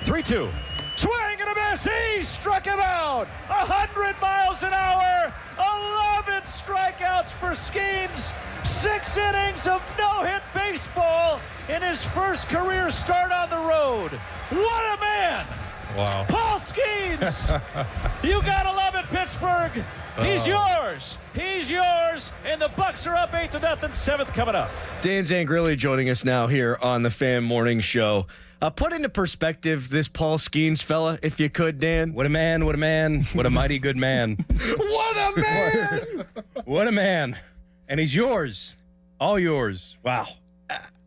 3-2. Swing and a miss. He struck him out. 100 miles an hour. 11 strikeouts for Skenes. 6 innings of no-hit baseball in his first career start on the road. What a man. Wow. Paul Skenes. You gotta love it, Pittsburgh. He's yours. He's yours. And the Bucks are up 8-0. 7th coming up. Dan Zangrilli joining us now here on the Fan Morning Show. Put into perspective this Paul Skenes fella, if you could, Dan. What a man, what a man, what a mighty good man. What a man! What a man. And he's yours. All yours. Wow.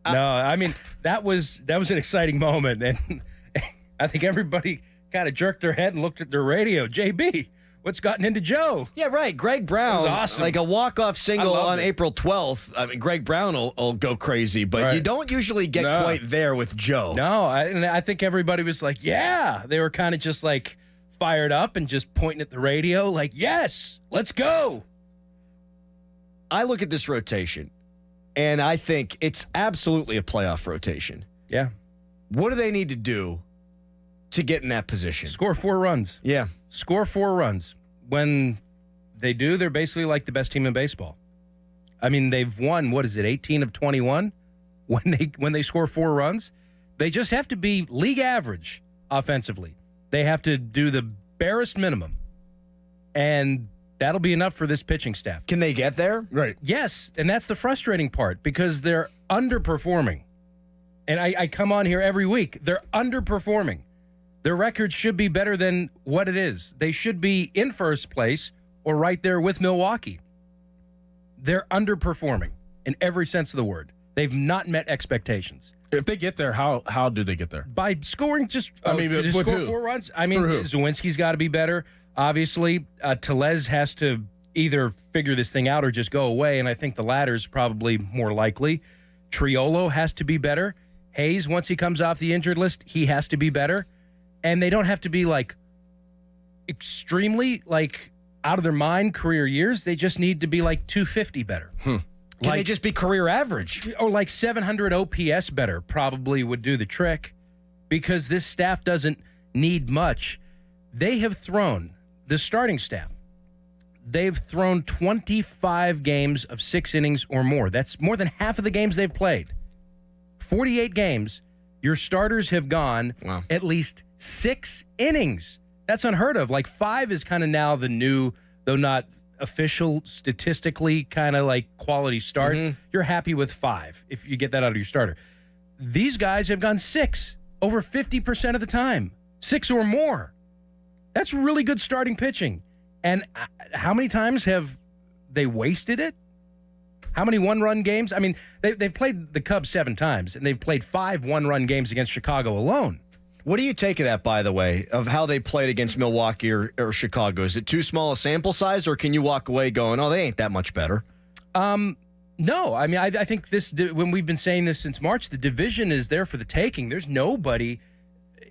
No, I mean, that was an exciting moment. And I think everybody kind of jerked their head and looked at their radio. JB, what's gotten into Joe? Yeah, right. Greg Brown, That was awesome. like a walk-off single on it. April 12th. I mean, Greg Brown will go crazy, but Right. you don't usually get quite there with Joe. No, I think everybody was like, yeah. They were kind of just like fired up and just pointing at the radio like, yes, let's go. I look at this rotation, and I think it's absolutely a playoff rotation. Yeah. What do they need to do to get in that position? Score 4 runs. Yeah. Score 4 runs. When they do, they're basically like the best team in baseball. I mean, they've won, 18 of 21 when they score 4 runs. They just have to be league average offensively. They have to do the barest minimum. And that'll be enough for this pitching staff. Can they get there? Right. Yes, and that's the frustrating part because they're underperforming. And I come on here every week. They're underperforming. Their record should be better than what it is. They should be in first place or right there with Milwaukee. They're underperforming in every sense of the word. They've not met expectations. If they get there, how do they get there? By scoring just, with score who? 4 runs. I mean, For who? Zawinski's got to be better. Obviously, Tellez has to either figure this thing out or just go away, and I think the latter is probably more likely. Triolo has to be better. Hayes, once he comes off the injured list, he has to be better. And they don't have to be, like, extremely, like, out of their mind career years. They just need to be, like, 250 better. Can they just be career average? Or, like, 700 OPS better probably would do the trick because this staff doesn't need much. They have thrown, the starting staff, they've thrown 25 games of 6 innings or more. That's more than half of the games they've played. 48 games, your starters have gone at least 6 innings. That's unheard of. Like 5 is kind of now the new, though not official, statistically kind of like quality start. You're happy with 5 if you get that out of your starter. These guys have gone 6 over 50% of the time. 6 or more. That's really good starting pitching. And how many times have they wasted it? How many one-run games? I mean, they've played the Cubs 7 times, and they've played 5 one-run games against Chicago alone. What do you take of that, by the way, of how they played against Milwaukee or Chicago? Is it too small a sample size, or can you walk away going, oh, they ain't that much better? No. I mean, I think this, when we've been saying this since March, the division is there for the taking. There's nobody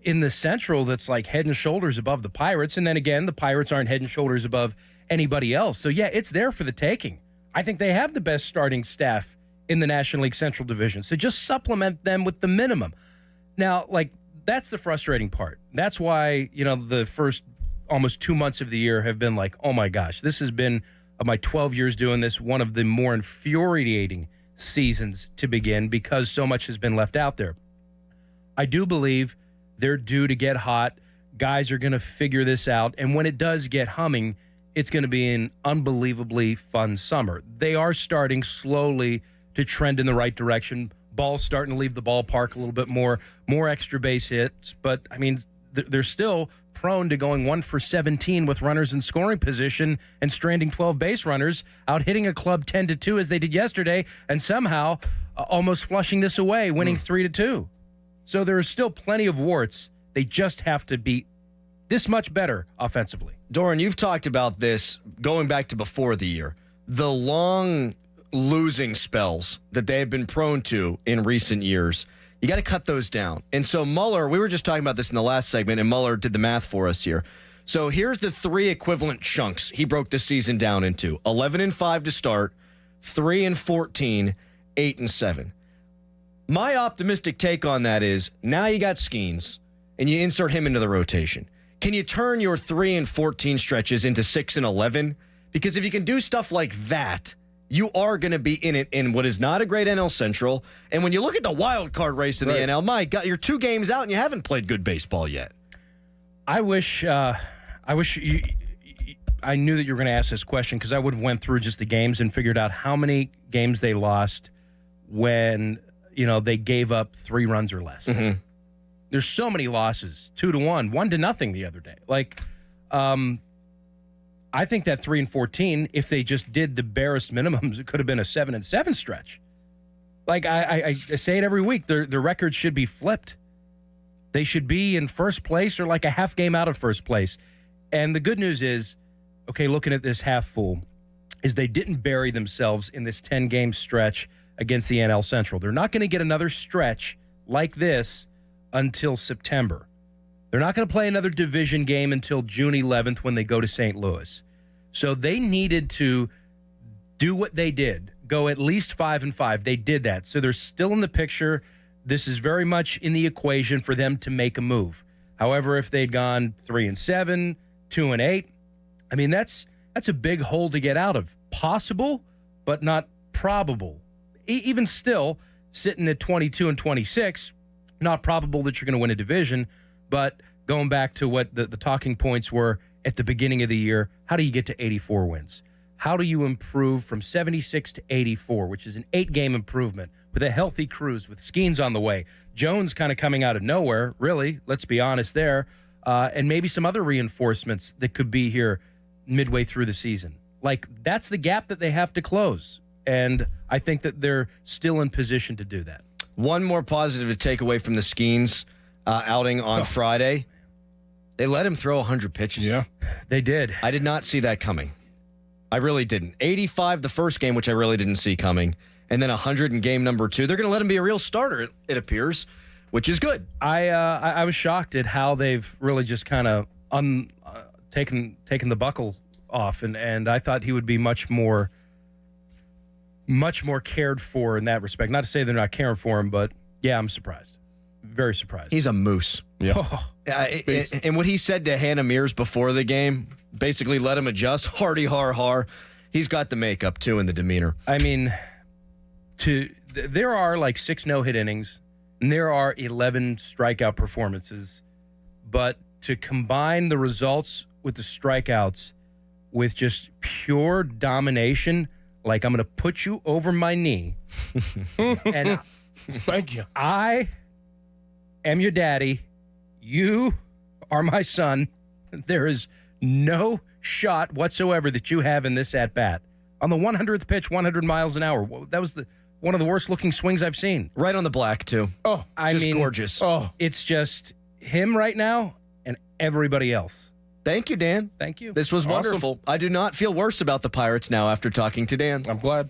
in the Central that's like head and shoulders above the Pirates. And then again, the Pirates aren't head and shoulders above anybody else. So, yeah, it's there for the taking. I think they have the best starting staff in the National League Central Division. So just supplement them with the minimum. Now, like, that's the frustrating part. That's why, the first almost 2 months of the year have been like, oh my gosh, this has been, of my 12 years doing this, one of the more infuriating seasons to begin because so much has been left out there. I do believe they're due to get hot. Guys are going to figure this out. And when it does get humming, it's going to be an unbelievably fun summer. They are starting slowly to trend in the right direction. Ball's starting to leave the ballpark a little bit more extra base hits. But, I mean, they're still prone to going 1 for 17 with runners in scoring position and stranding 12 base runners, out hitting a club 10-2 as they did yesterday, and somehow almost flushing this away, winning 3-2. So there are still plenty of warts. They just have to be this much better offensively. Doran, you've talked about this going back to before the year. The long losing spells that they have been prone to in recent years, you got to cut those down. And so Mueller, we were just talking about this in the last segment, and Mueller did the math for us here. So here's the 3 equivalent chunks he broke the season down into. 11-5 to start, 3-14, 8-7. My optimistic take on that is now you got Skenes, and you insert him into the rotation. Can you turn your 3-14 stretches into 6-11? Because if you can do stuff like that, you are going to be in it in what is not a great NL Central. And when you look at the wild card race in the NL, my God, you're 2 games out and you haven't played good baseball yet. I wish I knew that you were going to ask this question, because I would have went through just the games and figured out how many games they lost when, they gave up 3 runs or less. Mm-hmm. There's so many losses, 2-1, 1-0 the other day. I think that 3-14, if they just did the barest minimums, it could have been a 7-7 stretch. I say it every week, the record should be flipped. They should be in first place or like a half game out of first place. And the good news is, okay, looking at this half full, is they didn't bury themselves in this 10-game stretch against the NL Central. They're not going to get another stretch like this until September. They're not going to play another division game until June 11th when they go to St. Louis. So they needed to do what they did, go at least 5-5. They did that. So they're still in the picture. This is very much in the equation for them to make a move. However, if they'd gone 3-7, 2-8, I mean, that's a big hole to get out of. Possible, but not probable. Even still, sitting at 22-26, not probable that you're going to win a division. But going back to what the talking points were at the beginning of the year, how do you get to 84 wins? How do you improve from 76 to 84, which is an 8-game improvement with a healthy Cruz, with Skenes on the way, Jones kind of coming out of nowhere, really, let's be honest there, and maybe some other reinforcements that could be here midway through the season. That's the gap that they have to close, and I think that they're still in position to do that. One more positive to take away from the Skenes outing on Friday. They let him throw 100 pitches. Yeah. They did. I did not see that coming. I really didn't. 85 the first game, which I really didn't see coming, and then 100 in game number 2. They're going to let him be a real starter, it appears, which is good. I was shocked at how they've really just kind of taken the buckle off, and I thought he would be much more cared for in that respect. Not to say they're not caring for him, but yeah, I'm surprised. Very surprised. He's a moose. Yeah. And what he said to Hannah Mears before the game, basically let him adjust. Hardy har har. He's got the makeup too in the demeanor. I mean, there are 6 no-hit innings, and there are 11 strikeout performances, but to combine the results with the strikeouts with just pure domination, I'm going to put you over my knee, and Thank you. I am your daddy. You are my son. There is no shot whatsoever that you have in this at-bat. On the 100th pitch, 100 miles an hour. That was one of the worst-looking swings I've seen. Right on the black, too. Oh, I mean, gorgeous. Oh, it's just him right now and everybody else. Thank you, Dan. Thank you. This was Awesome. wonderful. I do not feel worse about the Pirates now after talking to Dan. I'm glad.